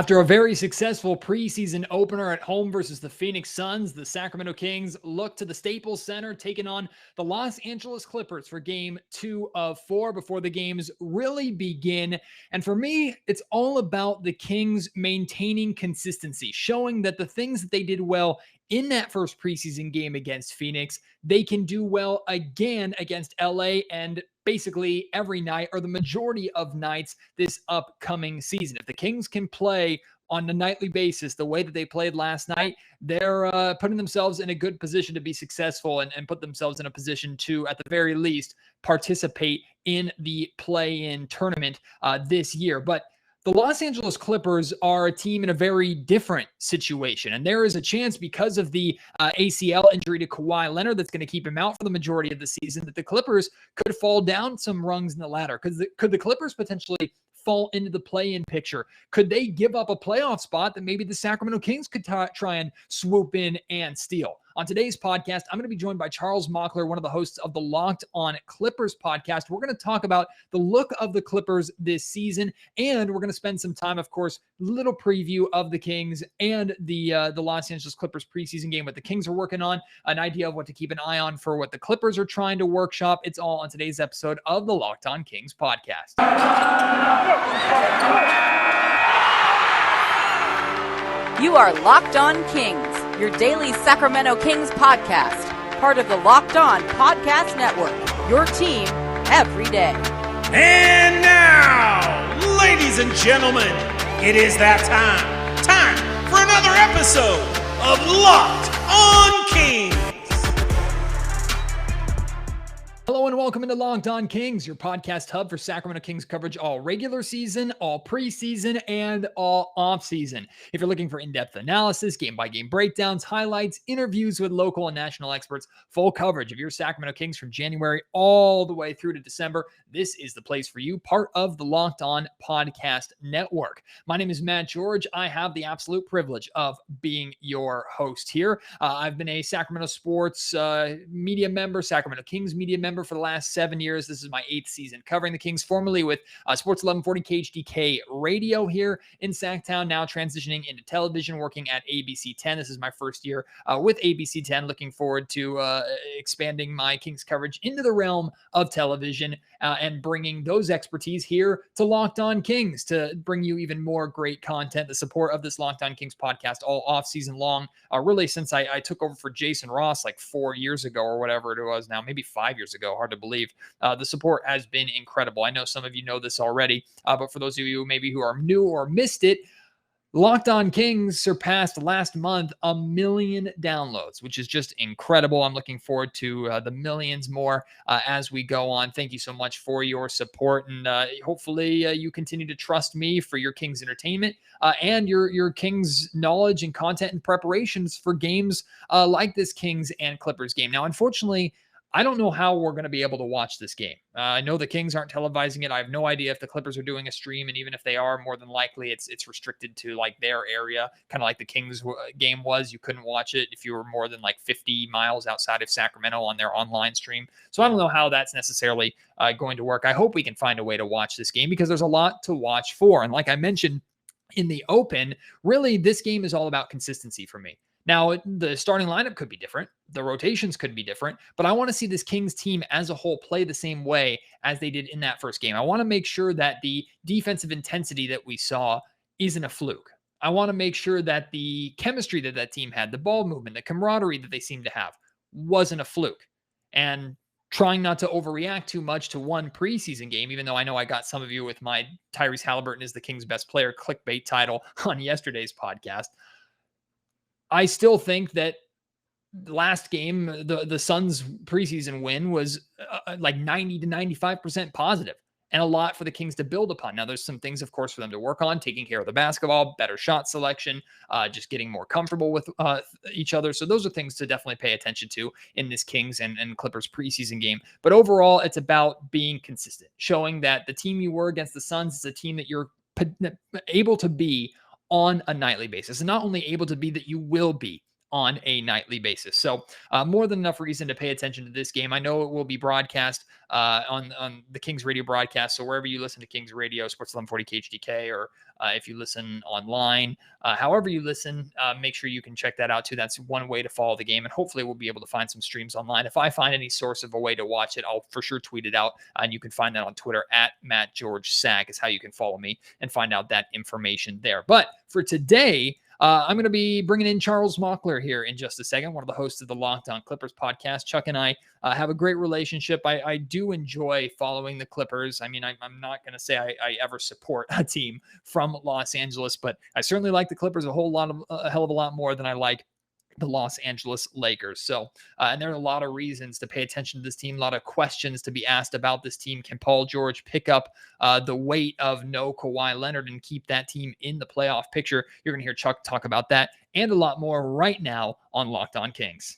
After a very successful preseason opener at home versus the Phoenix Suns, the Sacramento Kings look to the Staples Center, taking on the Los Angeles Clippers for game 2 of 4 before the games really begin. And for me, it's all about the Kings maintaining consistency, showing that the things that they did well in that first preseason game against Phoenix, they can do well again against LA and basically every night or the majority of nights this upcoming season. If the Kings can play on a nightly basis the way that they played last night, they're putting themselves in a good position to be successful and put themselves in a position to, at the very least, participate in the play-in tournament this year. But the Los Angeles Clippers are a team in a very different situation. And there is a chance, because of the ACL injury to Kawhi Leonard that's going to keep him out for the majority of the season, that the Clippers could fall down some rungs in the ladder. Could the Clippers potentially fall into the play-in picture? Could they give up a playoff spot that maybe the Sacramento Kings could try and swoop in and steal? On today's podcast, I'm going to be joined by Charles Mockler, one of the hosts of the Locked On Clippers podcast. We're going to talk about the look of the Clippers this season, and we're going to spend some time, of course, little preview of the Kings and the Los Angeles Clippers preseason game, what the Kings are working on, an idea of what to keep an eye on for what the Clippers are trying to workshop. It's all on today's episode of the Locked On Kings podcast. You are Locked On Kings, your daily Sacramento Kings podcast, part of the Locked On Podcast Network, your team every day. And now, ladies and gentlemen, it is that time for another episode of Locked On Kings. Hello and welcome into Locked On Kings, your podcast hub for Sacramento Kings coverage all regular season, all preseason, and all offseason. If you're looking for in-depth analysis, game-by-game breakdowns, highlights, interviews with local and national experts, full coverage of your Sacramento Kings from January all the way through to December, this is the place for you, part of the Locked On Podcast Network. My name is Matt George. I have the absolute privilege of being your host here. I've been a Sacramento sports media member, Sacramento Kings media member for the last 7 years. This is my 8th season covering the Kings, formerly with Sports 1140 KHDK radio here in Sacktown, now transitioning into television, working at ABC 10. This is my first year with ABC 10. Looking forward to expanding my Kings coverage into the realm of television and bringing those expertise here to Locked On Kings to bring you even more great content. The support of this Locked On Kings podcast all off season long, really since I took over for Jason Ross like 4 years ago or whatever it was now, maybe 5 years ago. Hard to believe. The support has been incredible. I know some of you know this already, but for those of you maybe who are new or missed it, Locked On Kings surpassed last month 1 million downloads, which is just incredible. I'm looking forward to the millions more as we go on. Thank you so much for your support, and hopefully you continue to trust me for your Kings entertainment and your Kings knowledge and content and preparations for games like this Kings and Clippers game. Now, unfortunately, I don't know how we're going to be able to watch this game. I know the Kings aren't televising it. I have no idea if the Clippers are doing a stream, and even if they are, more than likely it's restricted to like their area, kind of like the Kings game was. You couldn't watch it if you were more than like 50 miles outside of Sacramento on their online stream. So I don't know how that's necessarily going to work. I hope we can find a way to watch this game because there's a lot to watch for. And like I mentioned in the open, really this game is all about consistency for me. Now, the starting lineup could be different. The rotations could be different, but I want to see this Kings team as a whole play the same way as they did in that first game. I want to make sure that the defensive intensity that we saw isn't a fluke. I want to make sure that the chemistry that team had, the ball movement, the camaraderie that they seemed to have wasn't a fluke. And trying not to overreact too much to one preseason game, even though I know I got some of you with my Tyrese Halliburton is the Kings' best player clickbait title on yesterday's podcast. I still think that the last game, the Suns preseason win was like 90 to 95% positive and a lot for the Kings to build upon. Now, there's some things, of course, for them to work on, taking care of the basketball, better shot selection, just getting more comfortable with each other. So those are things to definitely pay attention to in this Kings and Clippers preseason game. But overall, it's about being consistent, showing that the team you were against the Suns is a team that you're able to be on a nightly basis, and not only able to be, that you will be on a nightly basis. So more than enough reason to pay attention to this game. I know it will be broadcast on the Kings radio broadcast. So wherever you listen to Kings radio, Sports 1140 KHDK, or if you listen online, however you listen, make sure you can check that out too. That's one way to follow the game. And hopefully we'll be able to find some streams online. If I find any source of a way to watch it, I'll for sure tweet it out. And you can find that on Twitter at MattGeorgeSack is how you can follow me and find out that information there. But for today, I'm going to be bringing in Charles Mockler here in just a second, one of the hosts of the Locked On Clippers podcast. Chuck and I have a great relationship. I do enjoy following the Clippers. I mean, I'm not going to say I ever support a team from Los Angeles, but I certainly like the Clippers a hell of a lot more than I like the Los Angeles Lakers. So, and there are a lot of reasons to pay attention to this team, a lot of questions to be asked about this team. Can Paul George pick up the weight of no Kawhi Leonard and keep that team in the playoff picture? You're going to hear Chuck talk about that and a lot more right now on Locked On Kings.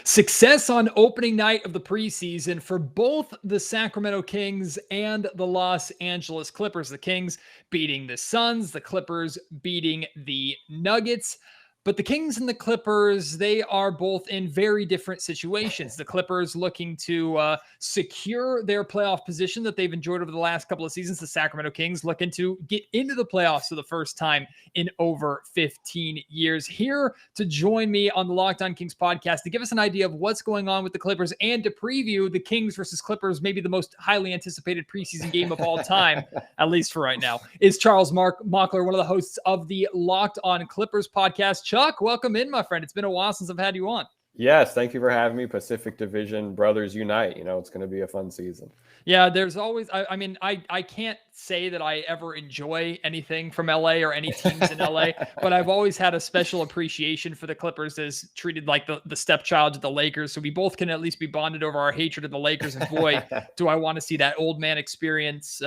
Success on opening night of the preseason for both the Sacramento Kings and the Los Angeles Clippers. The Kings beating the Suns, the Clippers beating the Nuggets. But the Kings and the Clippers, they are both in very different situations. The Clippers looking to secure their playoff position that they've enjoyed over the last couple of seasons. The Sacramento Kings looking to get into the playoffs for the first time in over 15 years. Here to join me on the Locked On Kings podcast to give us an idea of what's going on with the Clippers and to preview the Kings versus Clippers, maybe the most highly anticipated preseason game of all time, at least for right now, is Charles Mockler, one of the hosts of the Locked On Clippers podcast. Chuck, welcome in, my friend. It's been a while since I've had you on. Yes, thank you for having me. Pacific Division Brothers Unite. It's going to be a fun season. Yeah, there's always, I can't say that I ever enjoy anything from LA or any teams in LA, but I've always had a special appreciation for the Clippers as treated like the stepchild of the Lakers. So we both can at least be bonded over our hatred of the Lakers. And boy, do I want to see that old man experience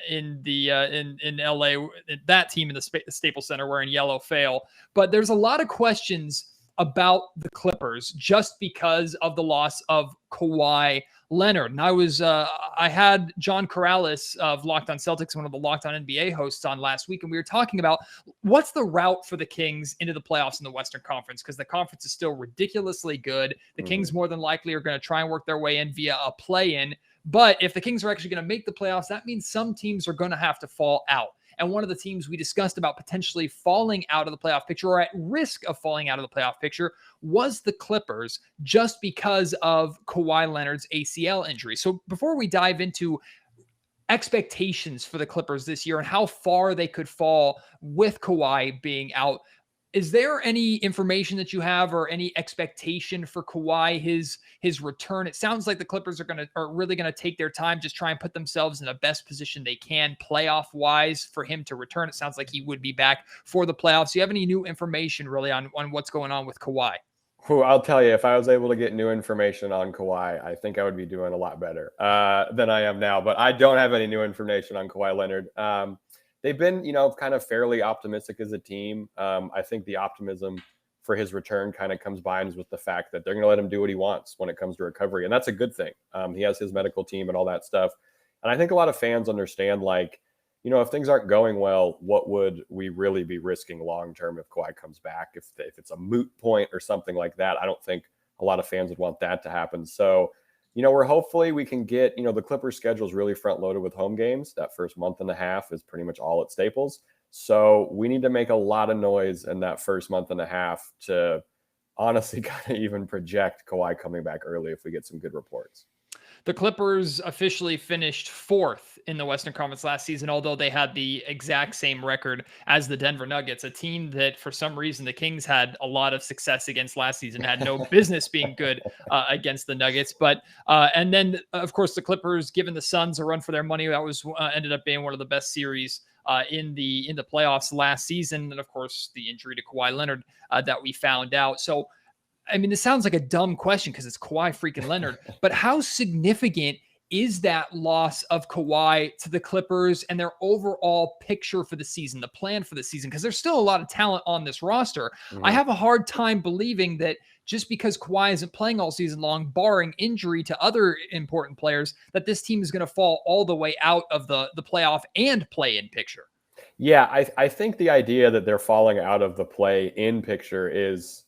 in LA, that team in the Staples Center wearing yellow fail. But there's a lot of questions about the Clippers just because of the loss of Kawhi Leonard. And I had John Corrales of Locked On Celtics, one of the Locked On NBA hosts, on last week, and we were talking about what's the route for the Kings into the playoffs in the Western Conference, because the conference is still ridiculously good. The Kings more than likely are going to try and work their way in via a play-in. But if the Kings are actually going to make the playoffs, that means some teams are going to have to fall out. And one of the teams we discussed about potentially falling out of the playoff picture or at risk of falling out of the playoff picture was the Clippers, just because of Kawhi Leonard's ACL injury. So before we dive into expectations for the Clippers this year and how far they could fall with Kawhi being out, is there any information that you have or any expectation for Kawhi, his return? It sounds like the Clippers are really going to take their time, just try and put themselves in the best position they can playoff wise for him to return. It sounds like he would be back for the playoffs. Do you have any new information really on what's going on with Kawhi? Well, I'll tell you, if I was able to get new information on Kawhi, I think I would be doing a lot better than I am now. But I don't have any new information on Kawhi Leonard. They've been, kind of fairly optimistic as a team. I think the optimism for his return kind of comes by with the fact that they're going to let him do what he wants when it comes to recovery. And that's a good thing. He has his medical team and all that stuff. And I think a lot of fans understand, if things aren't going well, what would we really be risking long-term if Kawhi comes back? If it's a moot point or something like that, I don't think a lot of fans would want that to happen. So, hopefully we can get, the Clippers schedule is really front loaded with home games. That first month and a half is pretty much all at Staples. So we need to make a lot of noise in that first month and a half to honestly kind of even project Kawhi coming back early if we get some good reports. The Clippers officially finished fourth in the Western Conference last season, although they had the exact same record as the Denver Nuggets, a team that for some reason the Kings had a lot of success against last season, had no business being good against the Nuggets. But and then, of course, the Clippers, given the Suns a run for their money, that was ended up being one of the best series in the playoffs last season. And, of course, the injury to Kawhi Leonard that we found out. So, this sounds like a dumb question because it's Kawhi freaking Leonard, but how significant is that loss of Kawhi to the Clippers and their overall picture for the season, the plan for the season? Because there's still a lot of talent on this roster. I have a hard time believing that just because Kawhi isn't playing all season long, barring injury to other important players, that this team is going to fall all the way out of the playoff and play-in picture. Yeah, I think the idea that they're falling out of the play-in picture is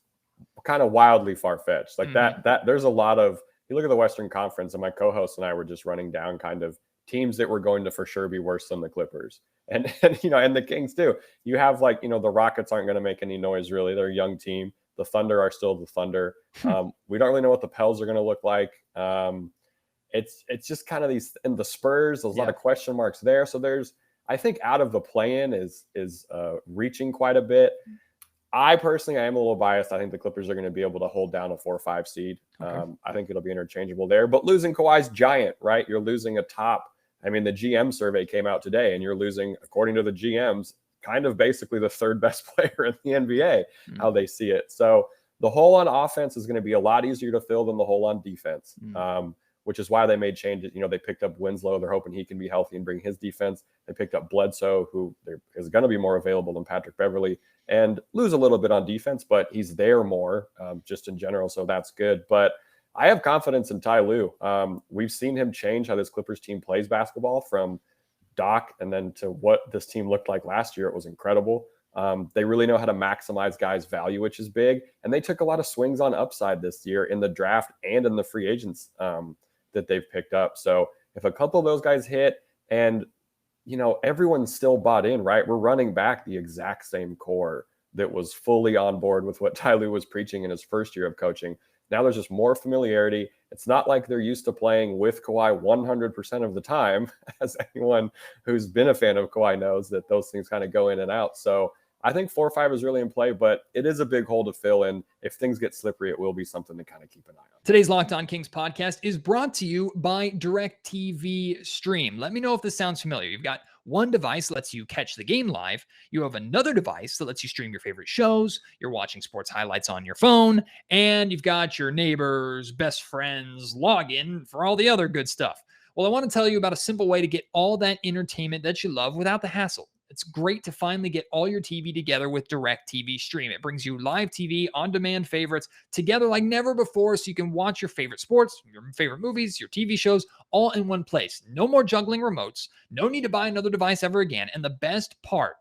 kind of wildly far-fetched. Like that there's a lot of, you look at the Western Conference, and my co-host and I were just running down kind of teams that were going to for sure be worse than the Clippers. And and the Kings too. You have like, the Rockets aren't going to make any noise really. They're a young team. The Thunder are still the Thunder. We don't really know what the Pels are going to look like. It's just kind of these, and the Spurs, there's a lot of question marks there. So I think out of the play-in is reaching quite a bit. I personally, I am a little biased. I think the Clippers are going to be able to hold down a 4 or 5 seed. Okay. I think it'll be interchangeable there. But losing Kawhi's giant, right? You're losing a top. I mean, the GM survey came out today, and you're losing, according to the GMs, kind of basically the third best player in the NBA, how they see it. So the hole on offense is going to be a lot easier to fill than the hole on defense, which is why they made changes. They picked up Winslow. They're hoping he can be healthy and bring his defense. They picked up Bledsoe, who is going to be more available than Patrick Beverley, and lose a little bit on defense, but he's there more just in general. So that's good. But I have confidence in Ty Lue. We've seen him change how this Clippers team plays basketball from Doc and then to what this team looked like last year. It was incredible. They really know how to maximize guys' value, which is big. And they took a lot of swings on upside this year in the draft and in the free agents that they've picked up. So if a couple of those guys hit, and everyone's still bought in, right? We're running back the exact same core that was fully on board with what Ty Lue was preaching in his first year of coaching. Now there's just more familiarity. It's not like they're used to playing with Kawhi 100% of the time, as anyone who's been a fan of Kawhi knows that those things kind of go in and out. So I think 4 or 5 is really in play, but it is a big hole to fill. And if things get slippery, it will be something to kind of keep an eye on. Today's Locked On Kings podcast is brought to you by DirecTV Stream. Let me know if this sounds familiar. You've got one device that lets you catch the game live. You have another device that lets you stream your favorite shows. You're watching sports highlights on your phone. And you've got your neighbors, best friends login for all the other good stuff. Well, I want to tell you about a simple way to get all that entertainment that you love without the hassle. It's great to finally get all your TV together with DirecTV Stream. It brings you live TV, on-demand favorites together like never before, so you can watch your favorite sports, your favorite movies, your TV shows, all in one place. No more juggling remotes. No need to buy another device ever again. And the best part,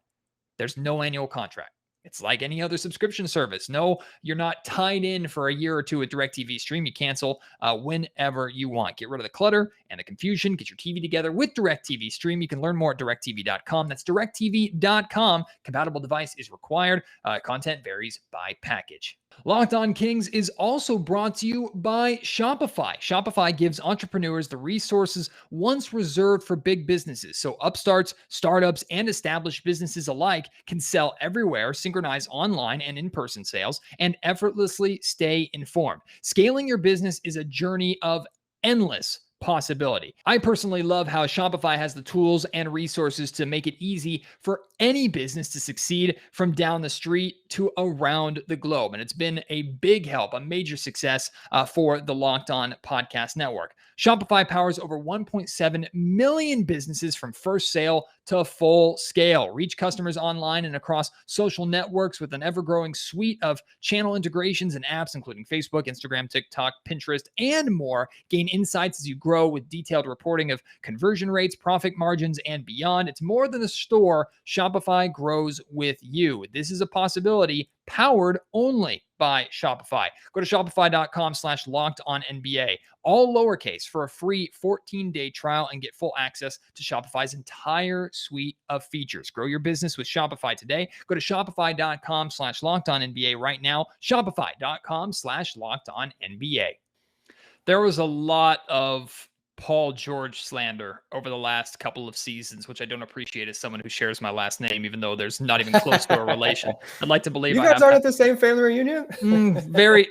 there's no annual contract. It's like any other subscription service. No, you're not tied in for a year or two with DirecTV Stream. You cancel whenever you want. Get rid of the clutter and the confusion. Get your TV together with DirecTV Stream. You can learn more at directtv.com. That's directtv.com. Compatible device is required. Content varies by package. Locked On Kings is also brought to you by Shopify. Shopify gives entrepreneurs the resources once reserved for big businesses. So upstarts, startups, and established businesses alike can sell everywhere, synchronize online and in-person sales, and effortlessly stay informed. Scaling your business is a journey of endless possibility. I personally love how Shopify has the tools and resources to make it easy for any business to succeed from down the street to around the globe. And it's been a big help, a major success for the Locked On Podcast Network. Shopify powers over 1.7 million businesses from first sale to full scale. Reach customers online and across social networks with an ever-growing suite of channel integrations and apps, including Facebook, Instagram, TikTok, Pinterest, and more. Gain insights as you grow with detailed reporting of conversion rates, profit margins, and beyond. It's more than a store. Shopify grows with you. This is a possibility powered only by Shopify. Go to shopify.com/lockedonnba, all lowercase, for a free 14-day trial and get full access to Shopify's entire suite of features. Grow your business with Shopify today. Go to shopify.com/lockedonnba right now. Shopify.com/lockedonnba. There was a lot of Paul George slander over the last couple of seasons, which I don't appreciate as someone who shares my last name, even though there's not even close to a relation. I'd like to believe you guys aren't at the same family reunion. Very.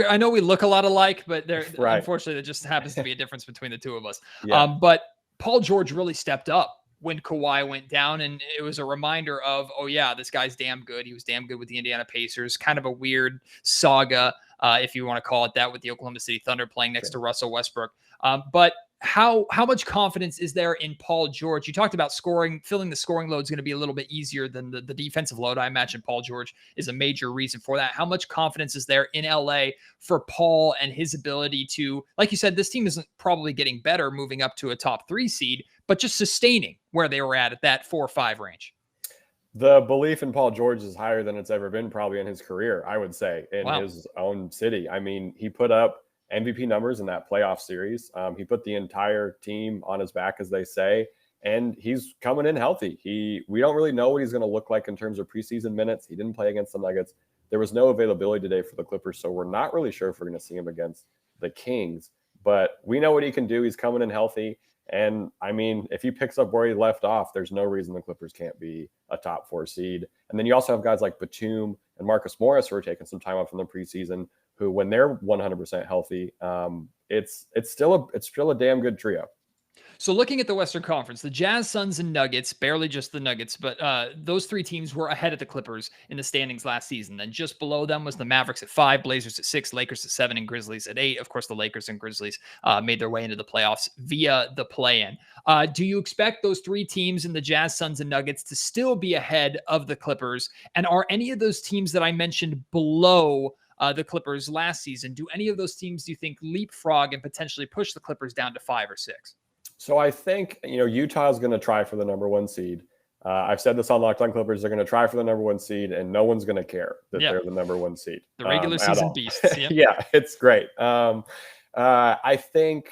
I know we look a lot alike, but right. Unfortunately, there just happens to be a difference between the two of us. Yeah. But Paul George really stepped up when Kawhi went down, and it was a reminder of, oh yeah, this guy's damn good. He was damn good with the Indiana Pacers. Kind of a weird saga, if you want to call it that, with the Oklahoma City Thunder playing next to Russell Westbrook. But how much confidence is there in Paul George? You talked about scoring, filling the scoring load is going to be a little bit easier than the defensive load. I imagine Paul George is a major reason for that. How much confidence is there in LA for Paul and his ability to, like you said, this team isn't probably getting better moving up to a top 3 seed, but just sustaining where they were at that 4 or 5 range? The belief in Paul George is higher than it's ever been probably in his career, I would say, in Wow. his own city. I mean, he put up MVP numbers in that playoff series. He put the entire team on his back, as they say, and he's coming in healthy. We don't really know what he's going to look like in terms of preseason minutes. He didn't play against the Nuggets. There was no availability today for the Clippers, so we're not really sure if we're going to see him against the Kings. But we know what he can do. He's coming in healthy. And I mean, if he picks up where he left off, there's no reason the Clippers can't be a top 4 seed. And then you also have guys like Batum and Marcus Morris who are taking some time off from the preseason, who, when they're 100% healthy, it's still a damn good trio. So looking at the Western Conference, the Jazz, Suns, and Nuggets, barely just the Nuggets, but those 3 teams were ahead of the Clippers in the standings last season. Then just below them was the Mavericks at 5, Blazers at 6, Lakers at 7, and Grizzlies at 8. Of course, the Lakers and Grizzlies made their way into the playoffs via the play-in. Do you expect those 3 teams in the Jazz, Suns, and Nuggets to still be ahead of the Clippers? And are any of those teams that I mentioned below the Clippers last season, do any of those teams, do you think, leapfrog and potentially push the Clippers down to 5 or 6? So I think, Utah is going to try for the number 1 seed. I've said this on Locked On Clippers. They're going to try for the number 1 seed, and no one's going to care that they're the number 1 seed. The regular season beasts. Yep. Yeah, it's great. I think,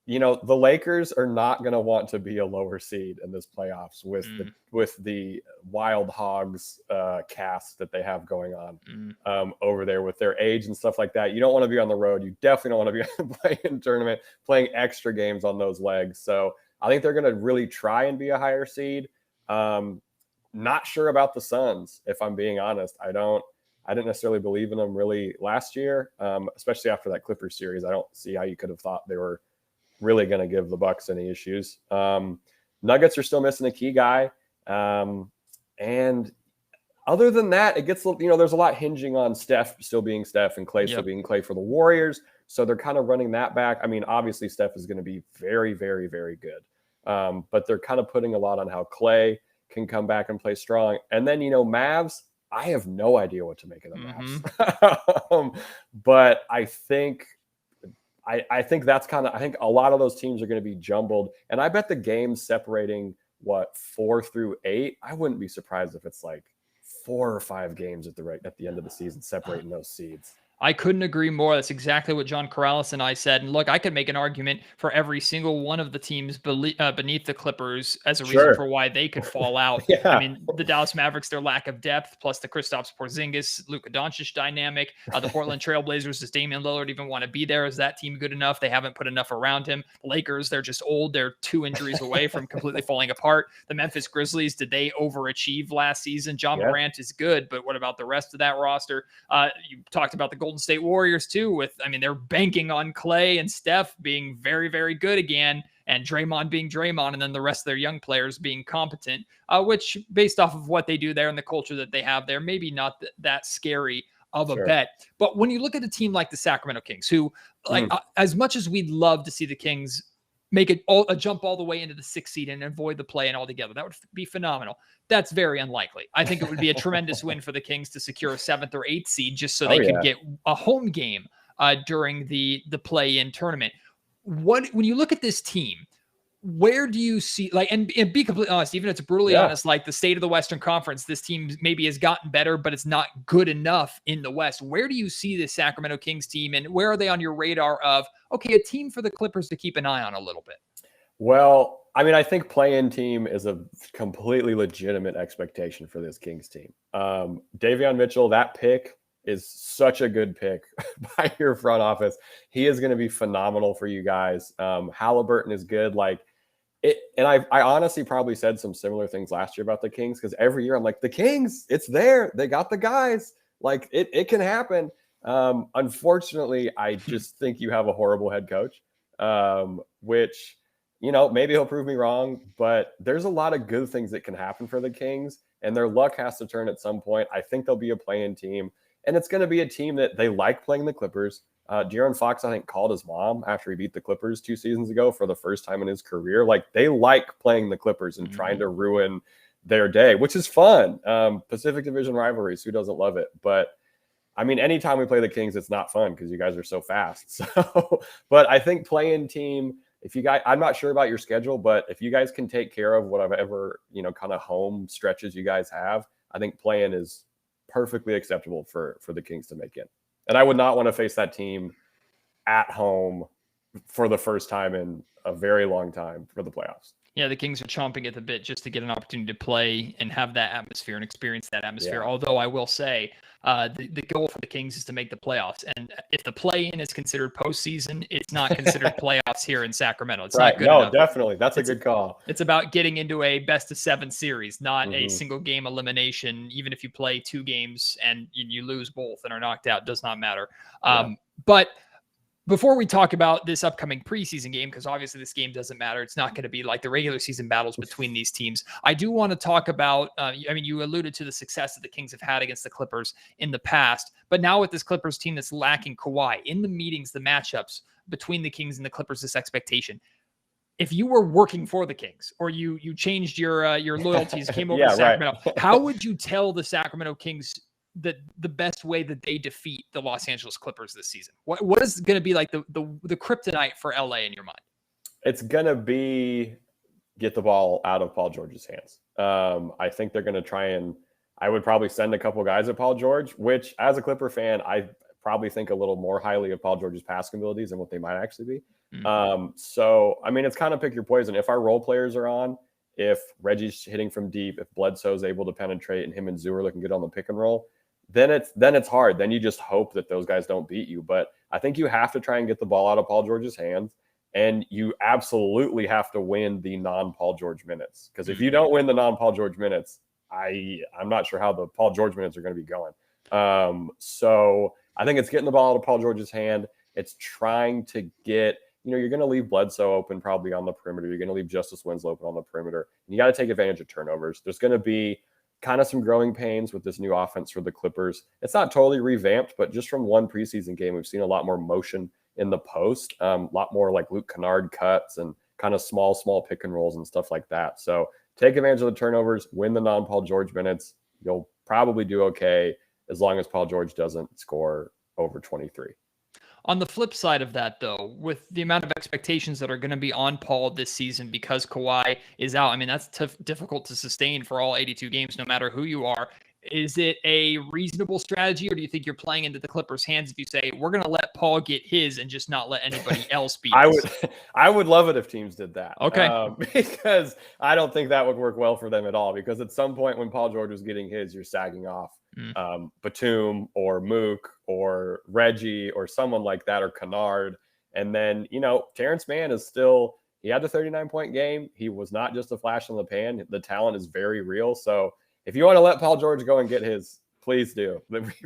the Lakers are not going to want to be a lower seed in this playoffs with the Wild Hogs cast that they have going on over there with their age and stuff like that. You don't want to be on the road. You definitely don't want to be playing tournament, playing extra games on those legs. So I think they're going to really try and be a higher seed. Not sure about the Suns, if I'm being honest. I didn't necessarily believe in them really last year, especially after that Clippers series. I don't see how you could have thought they were really going to give the Bucks any issues. Nuggets are still missing a key guy. And other than that, it gets, there's a lot hinging on Steph still being Steph and Klay still being Klay for the Warriors. So they're kind of running that back. I mean, obviously Steph is going to be very, very, very good. But they're kind of putting a lot on how Klay can come back and play strong. And then, Mavs, I have no idea what to make of the Mavs. But I think I think a lot of those teams are going to be jumbled. And I bet the games separating 4 through 8, I wouldn't be surprised if it's like 4 or 5 games at the end of the season separating those seeds. I couldn't agree more. That's exactly what John Corrales and I said. And look, I could make an argument for every single one of the teams beneath the Clippers as a reason for why they could fall out. I mean, the Dallas Mavericks, their lack of depth, plus the Kristaps Porzingis, Luka Doncic dynamic. The Portland Trail Blazers, does Damian Lillard even want to be there? Is that team good enough? They haven't put enough around him. The Lakers, they're just old. They're 2 injuries away from completely falling apart. The Memphis Grizzlies, did they overachieve last season? John Morant is good, but what about the rest of that roster? You talked about the Golden State Warriors too, they're banking on Klay and Steph being very, very good again, and Draymond being Draymond, and then the rest of their young players being competent, which based off of what they do there and the culture that they have there, maybe not that scary of a bet. But when you look at a team like the Sacramento Kings, who as much as we'd love to see the Kings make it a jump all the way into the 6th seed and avoid the play-in altogether, that would be phenomenal. That's very unlikely. I think it would be a tremendous win for the Kings to secure a 7th or 8th seed just so they could get a home game during the play-in tournament. When you look at this team, where do you see, and be completely honest, even if it's brutally honest, like the state of the Western Conference, this team maybe has gotten better, but it's not good enough in the West. Where do you see the Sacramento Kings team, and where are they on your radar of, okay, a team for the Clippers to keep an eye on a little bit? Well, I think play-in team is a completely legitimate expectation for this Kings team. Davion Mitchell, that pick is such a good pick by your front office. He is going to be phenomenal for you guys. Halliburton is good. And I honestly probably said some similar things last year about the Kings, because every year I'm like, the Kings, it's there. They got the guys. It can happen. Unfortunately, I just think you have a horrible head coach, which, maybe he'll prove me wrong, but there's a lot of good things that can happen for the Kings, and their luck has to turn at some point. I think they'll be a play-in team, and it's going to be a team that they like playing the Clippers. De'Aaron Fox, I think, called his mom after he beat the Clippers 2 seasons ago for the first time in his career. They like playing the Clippers and trying to ruin their day, which is fun. Pacific Division rivalries, who doesn't love it? But anytime we play the Kings, it's not fun because you guys are so fast. But I think play-in team, if you guys, I'm not sure about your schedule, but if you guys can take care of whatever, kind of home stretches you guys have, I think play-in is perfectly acceptable for the Kings to make it. And I would not want to face that team at home for the first time in a very long time for the playoffs. Yeah, the Kings are chomping at the bit just to get an opportunity to play and have that atmosphere and experience that atmosphere. Yeah. Although I will say the goal for the Kings is to make the playoffs. And if the play-in is considered postseason, it's not considered playoffs here in Sacramento. It's not good enough. Definitely. That's a good call. It's about getting into a best-of-7 series, not a single-game elimination. Even if you play 2 games and you lose both and are knocked out, does not matter. But before we talk about this upcoming preseason game, because obviously this game doesn't matter, it's not going to be like the regular season battles between these teams. I do want to talk about, you alluded to the success that the Kings have had against the Clippers in the past, but now with this Clippers team that's lacking Kawhi, in the meetings, the matchups between the Kings and the Clippers, this expectation, if you were working for the Kings or you changed your loyalties, came over to Sacramento, how would you tell the Sacramento Kings the best way that they defeat the Los Angeles Clippers this season? What is going to be like the kryptonite for LA in your mind? It's going to be get the ball out of Paul George's hands. I think they're going to try and I would probably send a couple guys at Paul George, which as a Clipper fan, I probably think a little more highly of Paul George's passing abilities than what they might actually be. So, I mean, it's kind of pick your poison. If our role players are on, if Reggie's hitting from deep, if Bledsoe's able to penetrate and him and Zoo are looking good on the pick and roll, then it's hard. Then you just hope that those guys don't beat you. But I think you have to try and get the ball out of Paul George's hands, and you absolutely have to win the non-Paul George minutes. Because if you don't win the non-Paul George minutes, I'm not sure how the Paul George minutes are going to be going. So I think it's getting the ball out of Paul George's hand. It's trying to get, you're going to leave Bledsoe open probably on the perimeter. You're going to leave Justice Winslow open on the perimeter. And you got to take advantage of turnovers. There's going to be kind of some growing pains with this new offense for the Clippers. It's not totally revamped, but just from one preseason game, we've seen a lot more motion in the post, a lot more like Luke Kennard cuts and kind of small pick and rolls and stuff like that. So take advantage of the turnovers, win the non-Paul George minutes. You'll probably do okay as long as Paul George doesn't score over 23. On the flip side of that, though, with the amount of expectations that are going to be on Paul this season because Kawhi is out, I mean, that's difficult to sustain for all 82 games, no matter who you are. Is it a reasonable strategy, or do you think you're playing into the Clippers' hands if you say, we're going to let Paul get his and just not let anybody else beat us? I would love it if teams did that. Okay. Because I don't think that would work well for them at all, because at some point when Paul George was getting his, you're sagging off Batum or Mook or Reggie or someone like that, or Kennard. And then, Terrence Mann is still, he had the 39-point game. He was not just a flash in the pan. The talent is very real. So if you want to let Paul George go and get his, please do.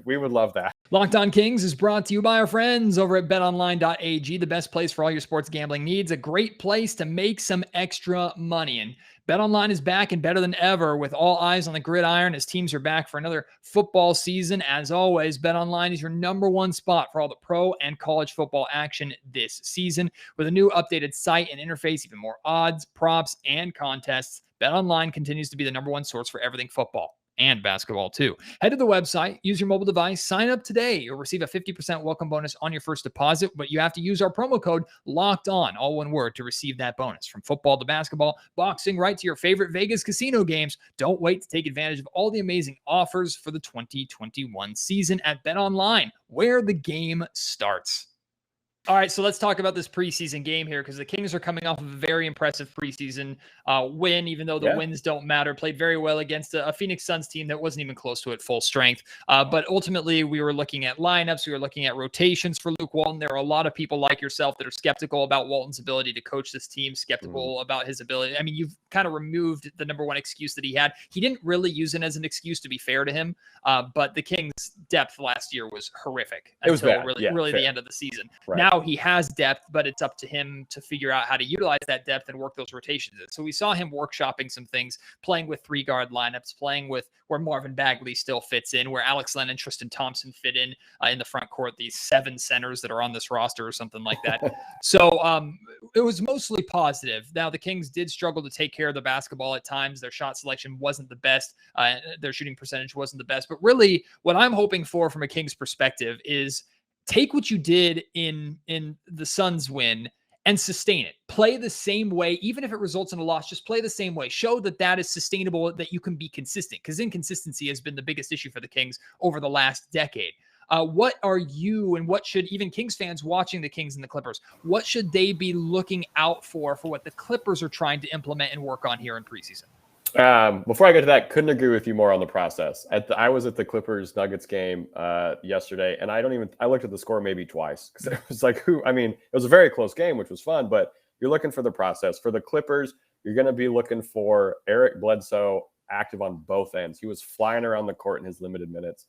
We would love that. Locked On Kings is brought to you by our friends over at betonline.ag, the best place for all your sports gambling needs, a great place to make some extra money. And BetOnline is back and better than ever with all eyes on the gridiron as teams are back for another football season. As always, BetOnline is your number one spot for all the pro and college football action this season. With a new updated site and interface, even more odds, props, and contests, BetOnline continues to be the number one source for everything football and basketball too. Head to the website, use your mobile device, sign up today. You'll receive a 50% welcome bonus on your first deposit, but you have to use our promo code LOCKEDON, all one word, to receive that bonus. From football to basketball, boxing, right to your favorite Vegas casino games. Don't wait to take advantage of all the amazing offers for the 2021 season at BetOnline, where the game starts. All right, so let's talk about this preseason game here, because the Kings are coming off of a very impressive preseason win, even though the wins don't matter. Played very well against a Phoenix Suns team that wasn't even close to at full strength. But ultimately, we were looking at lineups. We were looking at rotations for Luke Walton. There are a lot of people like yourself that are skeptical about Walton's ability to coach this team, skeptical about his ability. I mean, you've kind of removed the number one excuse that he had. He didn't really use it as an excuse, to be fair to him. But the Kings' depth last year was horrific. It was bad. Really fair. The end of the season. Right. Now he has depth, but it's up to him to figure out how to utilize that depth and work those rotations. So we saw him workshopping some things, playing with 3-guard lineups, playing with where Marvin Bagley still fits in, where Alex Len and Tristan Thompson fit in the front court, these 7 centers that are on this roster or something like that. So it was mostly positive. Now, the Kings did struggle to take care of the basketball at times. Their shot selection wasn't the best. Their shooting percentage wasn't the best. But really, what I'm hoping for from a Kings perspective is take what you did in the Suns win and sustain it. Play the same way, even if it results in a loss, just play the same way. Show that that is sustainable, that you can be consistent, because inconsistency has been the biggest issue for the Kings over the last decade. What are you, and what should even Kings fans watching the Kings and the Clippers, what should they be looking out for what the Clippers are trying to implement and work on here in preseason? Before I get to that, couldn't agree with you more on the process. I was at the Clippers Nuggets game yesterday, and I looked at the score maybe twice, because it was like, it was a very close game, which was fun, but you're looking for the process. For the Clippers, you're going to be looking for Eric Bledsoe active on both ends. He was flying around the court in his limited minutes.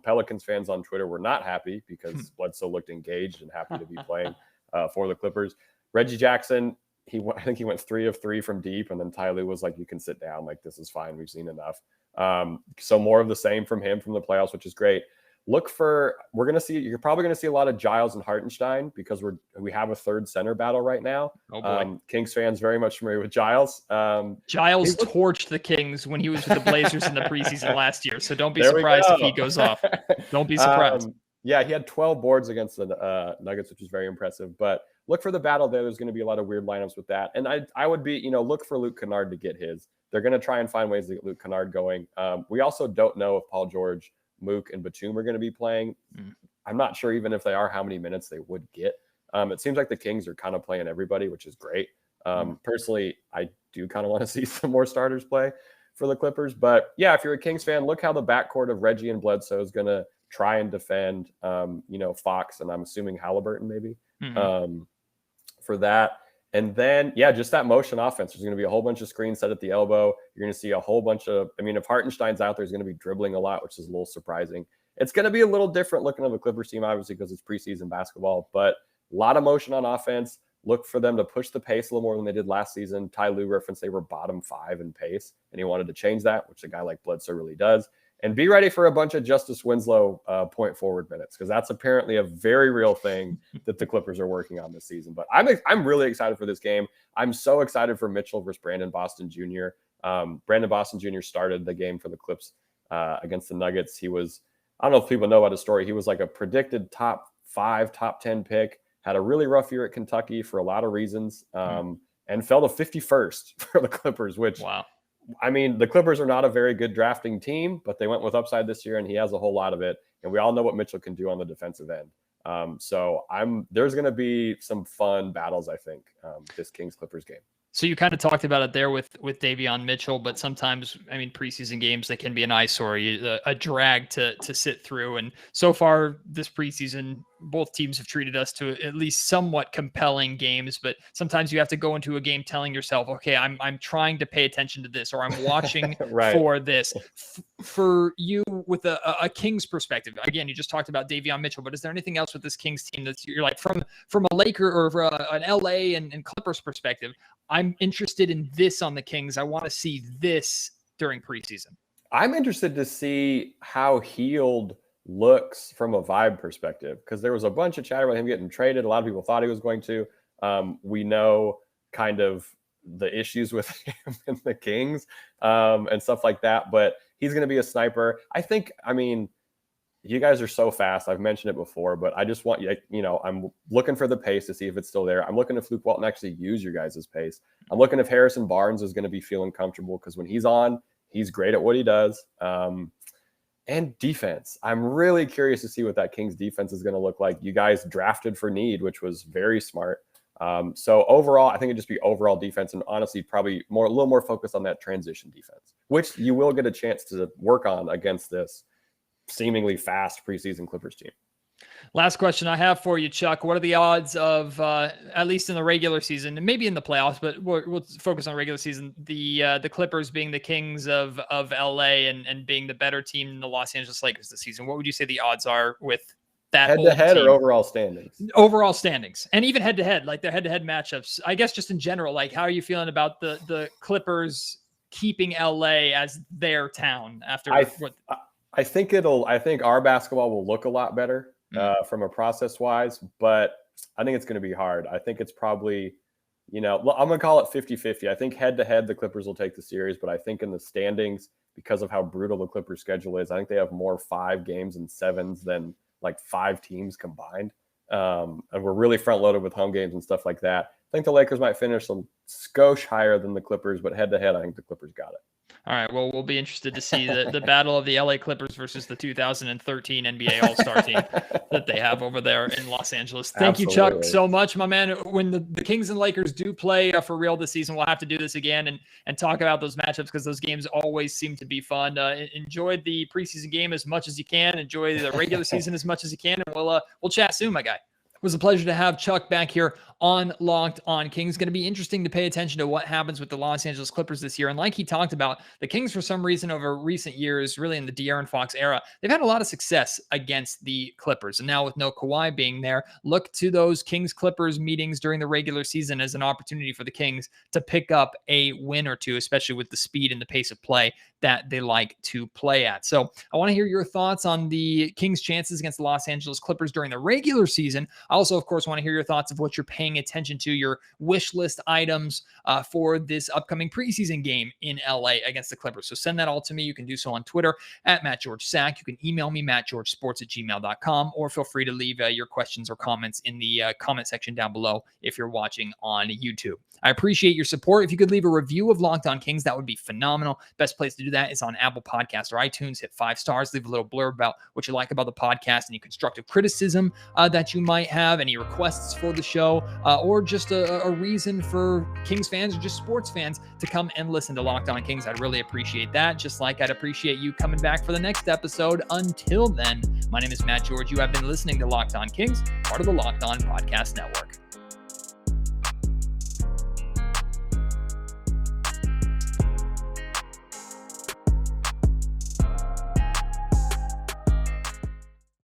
Pelicans fans on Twitter were not happy because Bledsoe looked engaged and happy to be playing for the Clippers. Reggie Jackson, I think he went 3 of 3 from deep, and then Ty Lue was like, you can sit down. Like, this is fine. We've seen enough. So more of the same from him from the playoffs, which is great. You're probably going to see a lot of Giles and Hartenstein, because we have a third center battle right now. Oh boy. Kings fans very much familiar with Giles. Giles torched the Kings when he was with the Blazers in the preseason last year. So don't be surprised if he goes off. Don't be surprised. Yeah, he had 12 boards against the Nuggets, which is very impressive. But look for the battle there. There's going to be a lot of weird lineups with that. And I would be, look for Luke Kennard to get his. They're going to try and find ways to get Luke Kennard going. We also don't know if Paul George, Mook, and Batum are going to be playing. I'm not sure even if they are, how many minutes they would get. It seems like the Kings are kind of playing everybody, which is great. Personally, I do kind of want to see some more starters play for the Clippers. But yeah, if you're a Kings fan, look how the backcourt of Reggie and Bledsoe is going to try and defend, Fox, and I'm assuming Halliburton maybe for that. And then, just that motion offense. There's going to be a whole bunch of screens set at the elbow. You're going to see a whole bunch of, if Hartenstein's out there, he's going to be dribbling a lot, which is a little surprising. It's going to be a little different looking at the Clippers team, obviously, because it's preseason basketball, but a lot of motion on offense. Look for them to push the pace a little more than they did last season. Ty Lue referenced they were bottom 5 in pace, and he wanted to change that, which a guy like Bledsoe really does. And be ready for a bunch of Justice Winslow point forward minutes, because that's apparently a very real thing that the Clippers are working on this season. But I'm really excited for this game. I'm so excited for Mitchell versus Brandon Boston Jr. Brandon Boston Jr. started the game for the Clips against the Nuggets. He was, I don't know if people know about his story. He was like a predicted top 5, top 10 pick, had a really rough year at Kentucky for a lot of reasons, and fell to 51st for the Clippers, which, wow. The Clippers are not a very good drafting team, but they went with upside this year, and he has a whole lot of it. And we all know what Mitchell can do on the defensive end. So there's going to be some fun battles, I think, this Kings-Clippers game. So you kind of talked about it there with Davion Mitchell, but sometimes, preseason games, they can be an eyesore, a drag to sit through. And so far this preseason, both teams have treated us to at least somewhat compelling games, but sometimes you have to go into a game telling yourself, okay, I'm trying to pay attention to this, or I'm watching right. for this. For you, with a Kings perspective, again, you just talked about Davion Mitchell, but is there anything else with this Kings team that you're like, from a Laker or an LA and Clippers perspective, I'm interested in this on the Kings. I want to see this during preseason. I'm interested to see how Hield looks from a vibe perspective, because there was a bunch of chatter about him getting traded. A lot of people thought he was going to. We know kind of the issues with him and the Kings and stuff like that, but he's going to be a sniper. I think, you guys are so fast. I've mentioned it before, but I just want I'm looking for the pace to see if it's still there. I'm looking if Luke Walton actually use your guys' pace. I'm looking if Harrison Barnes is going to be feeling comfortable, because when he's on, he's great at what he does. And defense. I'm really curious to see what that Kings defense is going to look like. You guys drafted for need, which was very smart. So overall, I think it'd just be overall defense, and honestly, probably a little more focused on that transition defense, which you will get a chance to work on against this seemingly fast preseason Clippers team. Last question I have for you, Chuck. What are the odds of, at least in the regular season, and maybe in the playoffs, but we'll focus on regular season, the Clippers being the Kings of LA and being the better team than the Los Angeles Lakers this season? What would you say the odds are with that head-to-head or overall standings? Overall standings, and even head-to-head, like their head-to-head matchups. I guess just in general, like, how are you feeling about the Clippers keeping LA as their town after I think our basketball will look a lot better from a process wise, but I think it's going to be hard. I think it's probably, I'm going to call it 50-50. I think head to head, the Clippers will take the series, but I think in the standings, because of how brutal the Clippers schedule is, I think they have more 5 games and 7s than like 5 teams combined. And we're really front loaded with home games and stuff like that. think the Lakers might finish a skosh higher than the Clippers, but head-to-head, I think the Clippers got it. All right, well, we'll be interested to see the battle of the LA Clippers versus the 2013 NBA All-Star team that they have over there in Los Angeles. Thank you, Chuck, so much, my man. When the Kings and Lakers do play for real this season, we'll have to do this again and talk about those matchups because those games always seem to be fun. Enjoy the preseason game as much as you can. Enjoy the regular season as much as you can, and we'll chat soon, my guy. It was a pleasure to have Chuck back here on Locked On Kings. Going to be interesting to pay attention to what happens with the Los Angeles Clippers this year. And like he talked about, the Kings, for some reason, over recent years, really in the De'Aaron Fox era, they've had a lot of success against the Clippers. And now with no Kawhi being there, look to those Kings-Clippers meetings during the regular season as an opportunity for the Kings to pick up a win or two, especially with the speed and the pace of play that they like to play at. So I want to hear your thoughts on the Kings' chances against the Los Angeles Clippers during the regular season. I also, of course, want to hear your thoughts of what you're paying attention to, your wish list items for this upcoming preseason game in LA against the Clippers. So send that all to me. You can do so on Twitter at MattGeorgeSack. You can email me, mattgeorgesports@gmail.com, or feel free to leave your questions or comments in the comment section down below if you're watching on YouTube. I appreciate your support. If you could leave a review of Locked On Kings, that would be phenomenal. Best place to do that is on Apple Podcasts or iTunes. Hit 5 stars, leave a little blurb about what you like about the podcast, any constructive criticism that you might have, any requests for the show, or just a reason for Kings fans or just sports fans to come and listen to Locked On Kings. I'd really appreciate that, just like I'd appreciate you coming back for the next episode. Until then, my name is Matt George. You have been listening to Locked On Kings, part of the Locked On Podcast Network.